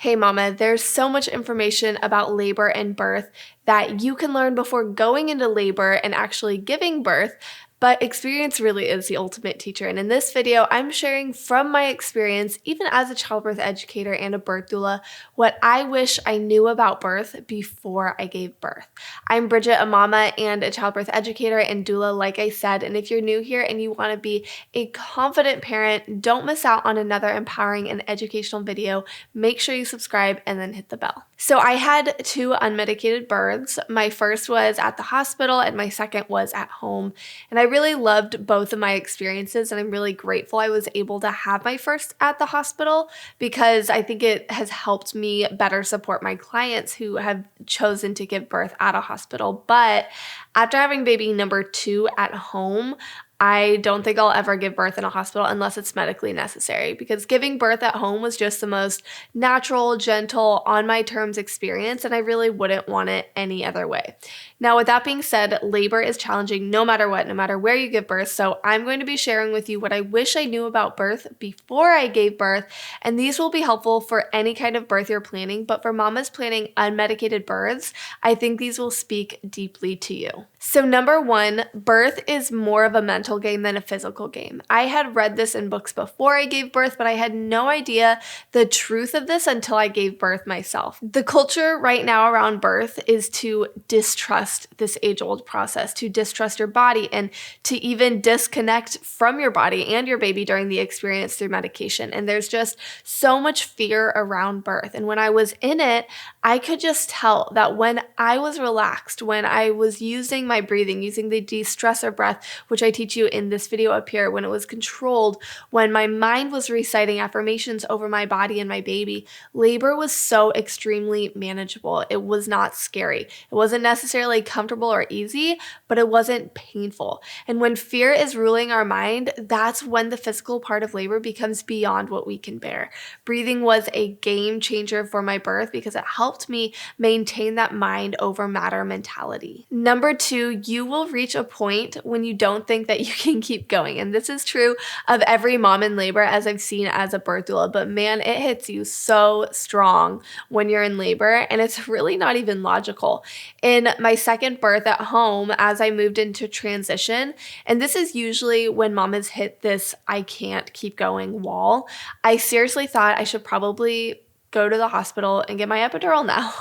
Hey mama, there's so much information about labor and birth that you can learn before going into labor and actually giving birth, but experience really is the ultimate teacher. And in this video, I'm sharing from my experience, even as a childbirth educator and a birth doula, what I wish I knew about birth before I gave birth. I'm Bridget, a mama and a childbirth educator and doula, like I said, and if you're new here and you want to be a confident parent, don't miss out on another empowering and educational video. Make sure you subscribe and then hit the bell. So I had two unmedicated births. My first was at the hospital and my second was at home. And I really loved both of my experiences, and I'm really grateful I was able to have my first at the hospital because I think it has helped me better support my clients who have chosen to give birth at a hospital. But after having baby number 2 at home, I don't think I'll ever give birth in a hospital unless it's medically necessary, because giving birth at home was just the most natural, gentle, on my terms experience, and I really wouldn't want it any other way. Now, with that being said, labor is challenging no matter what, no matter where you give birth, so I'm going to be sharing with you what I wish I knew about birth before I gave birth, and these will be helpful for any kind of birth you're planning, but for mamas planning unmedicated births, I think these will speak deeply to you. So number 1, birth is more of a mental game than a physical game. I had read this in books before I gave birth, but I had no idea the truth of this until I gave birth myself. The culture right now around birth is to distrust this age-old process, to distrust your body, and to even disconnect from your body and your baby during the experience through medication. And there's just so much fear around birth. And when I was in it, I could just tell that when I was relaxed, when I was using my breathing, using the de-stressor breath, which I teach you in this video up here, when it was controlled, when my mind was reciting affirmations over my body and my baby, labor was so extremely manageable. It was not scary. It wasn't necessarily comfortable or easy, but it wasn't painful. And when fear is ruling our mind, that's when the physical part of labor becomes beyond what we can bear. Breathing was a game changer for my birth because it helped me maintain that mind over matter mentality. Number 2, you will reach a point when you don't think that you can keep going. And this is true of every mom in labor, as I've seen as a birth doula, but man, it hits you so strong when you're in labor, and it's really not even logical. In my second birth at home, as I moved into transition, and this is usually when mamas hit this I can't keep going wall, I seriously thought I should probably go to the hospital and get my epidural now.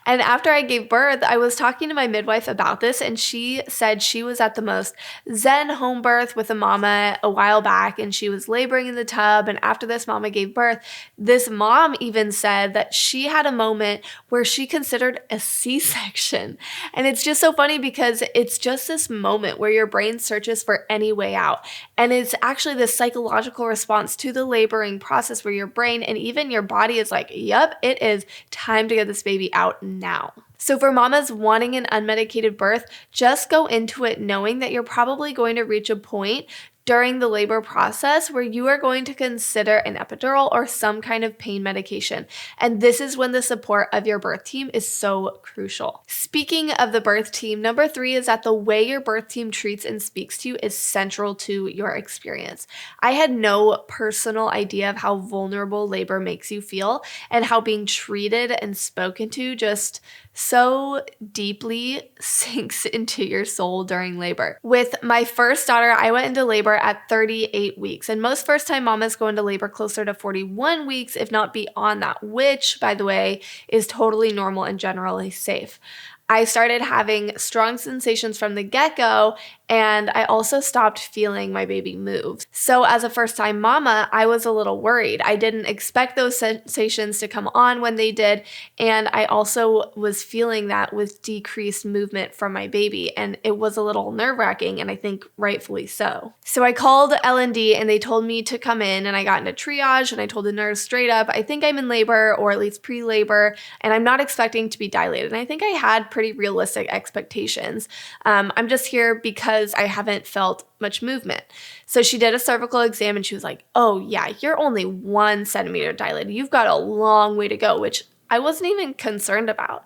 And after I gave birth, I was talking to my midwife about this, and she said she was at the most zen home birth with a mama a while back, and she was laboring in the tub, and after this mama gave birth, this mom even said that she had a moment where she considered a C-section. And it's just so funny because it's just this moment where your brain searches for any way out. And it's actually this psychological response to the laboring process where your brain and even your body is like, yep, it is time to get this baby out now. So for mamas wanting an unmedicated birth, just go into it knowing that you're probably going to reach a point during the labor process where you are going to consider an epidural or some kind of pain medication. And this is when the support of your birth team is so crucial. Speaking of the birth team, number 3 is that the way your birth team treats and speaks to you is central to your experience. I had no personal idea of how vulnerable labor makes you feel and how being treated and spoken to just so deeply sinks into your soul during labor. With my first daughter, I went into labor at 38 weeks, and most first-time mamas go into labor closer to 41 weeks, if not beyond that, which, by the way, is totally normal and generally safe. I started having strong sensations from the get-go, and I also stopped feeling my baby move. So as a first-time mama, I was a little worried. I didn't expect those sensations to come on when they did, and I also was feeling that with decreased movement from my baby, and it was a little nerve-wracking, and I think rightfully so. So I called L&D, and they told me to come in, and I got into triage, and I told the nurse straight up, I think I'm in labor, or at least pre-labor, and I'm not expecting to be dilated. And I think I had pretty realistic expectations. I'm just here because I haven't felt much movement. So she did a cervical exam and she was like, oh yeah, you're only 1 centimeter dilated. You've got a long way to go, which I wasn't even concerned about.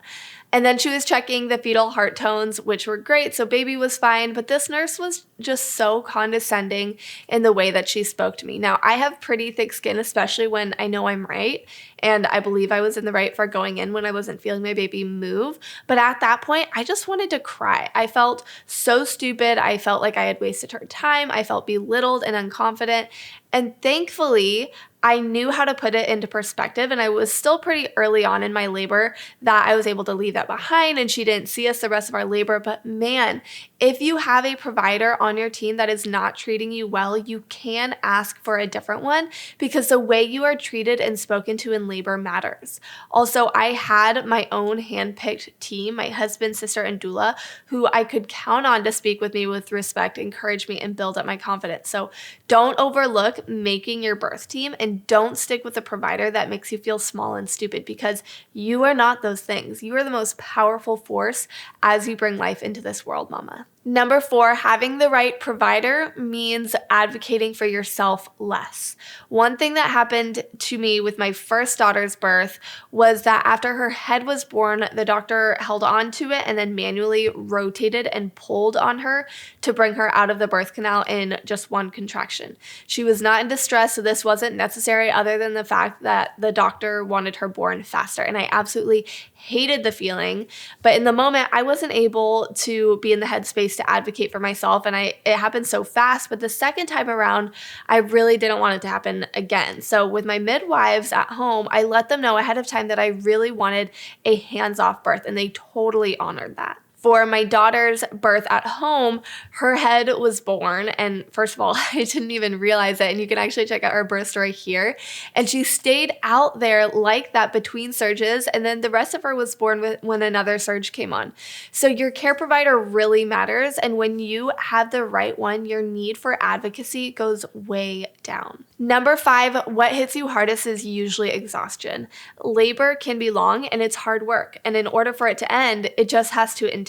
And then she was checking the fetal heart tones, which were great, so baby was fine, but this nurse was just so condescending in the way that she spoke to me. Now, I have pretty thick skin, especially when I know I'm right, and I believe I was in the right for going in when I wasn't feeling my baby move. But at that point, I just wanted to cry. I felt so stupid. I felt like I had wasted her time. I felt belittled and unconfident. And thankfully, I knew how to put it into perspective, and I was still pretty early on in my labor that I was able to leave that behind, and she didn't see us the rest of our labor. But man, if you have a provider on your team that is not treating you well, you can ask for a different one, because the way you are treated and spoken to in labor matters. Also, I had my own handpicked team, my husband, sister, and doula, who I could count on to speak with me with respect, encourage me, and build up my confidence. So don't overlook making your birth team, and don't stick with a provider that makes you feel small and stupid, because you are not those things. You are the most powerful force as you bring life into this world, mama. Number 4, having the right provider means advocating for yourself less. One thing that happened to me with my first daughter's birth was that after her head was born, the doctor held on to it and then manually rotated and pulled on her to bring her out of the birth canal in just one contraction. She was not in distress, so this wasn't necessary other than the fact that the doctor wanted her born faster. And I absolutely hated the feeling, but in the moment, I wasn't able to be in the headspace to advocate for myself, and it happened so fast. But the second time around, I really didn't want it to happen again. So with my midwives at home, I let them know ahead of time that I really wanted a hands-off birth, and they totally honored that. For my daughter's birth at home, her head was born, and first of all, I didn't even realize it, and you can actually check out our birth story here. And she stayed out there like that between surges, and then the rest of her was born when another surge came on. So your care provider really matters, and when you have the right one, your need for advocacy goes way down. Number 5, what hits you hardest is usually exhaustion. Labor can be long and it's hard work, and in order for it to end, it just has to intensify.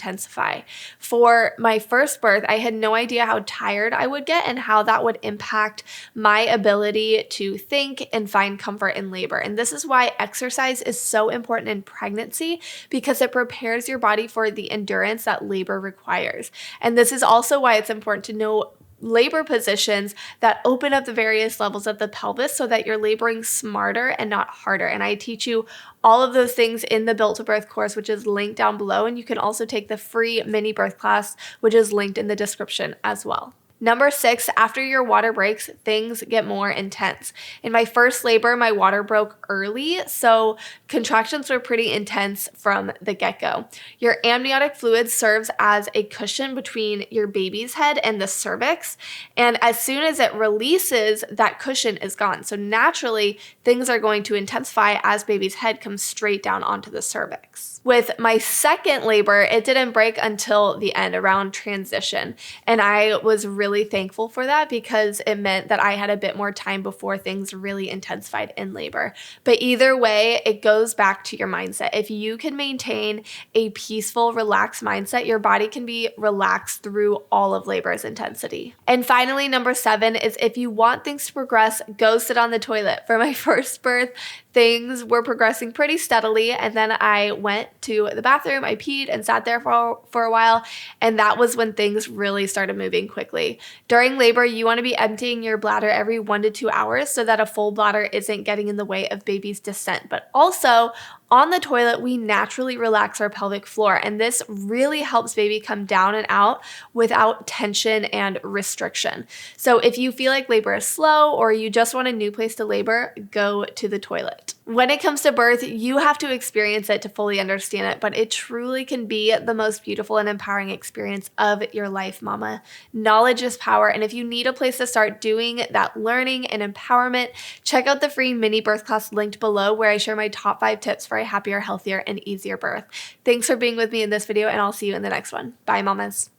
For my first birth, I had no idea how tired I would get and how that would impact my ability to think and find comfort in labor. And this is why exercise is so important in pregnancy, because it prepares your body for the endurance that labor requires. And this is also why it's important to know labor positions that open up the various levels of the pelvis so that you're laboring smarter and not harder. And I teach you all of those things in the Built to Birth course, which is linked down below. And you can also take the free mini birth class, which is linked in the description as well. Number 6, after your water breaks, things get more intense. In my first labor, my water broke early, so contractions were pretty intense from the get-go. Your amniotic fluid serves as a cushion between your baby's head and the cervix, and as soon as it releases, that cushion is gone. So naturally, things are going to intensify as baby's head comes straight down onto the cervix. With my second labor, it didn't break until the end, around transition, and I was really thankful for that because it meant that I had a bit more time before things really intensified in labor. But either way, it goes back to your mindset. If you can maintain a peaceful, relaxed mindset, your body can be relaxed through all of labor's intensity. And finally, number 7 is if you want things to progress, go sit on the toilet. For my first birth, things were progressing pretty steadily, and then I went to the bathroom, I peed and sat there for a while, and that was when things really started moving quickly. During labor, you want to be emptying your bladder every 1 to 2 hours so that a full bladder isn't getting in the way of baby's descent. But also, on the toilet, we naturally relax our pelvic floor, and this really helps baby come down and out without tension and restriction. So if you feel like labor is slow or you just want a new place to labor, go to the toilet. When it comes to birth, you have to experience it to fully understand it, but it truly can be the most beautiful and empowering experience of your life, mama. Knowledge is power, and if you need a place to start doing that learning and empowerment, check out the free mini birth class linked below where I share my top 5 tips for a happier, healthier, and easier birth. Thanks for being with me in this video, and I'll see you in the next one. Bye, mamas.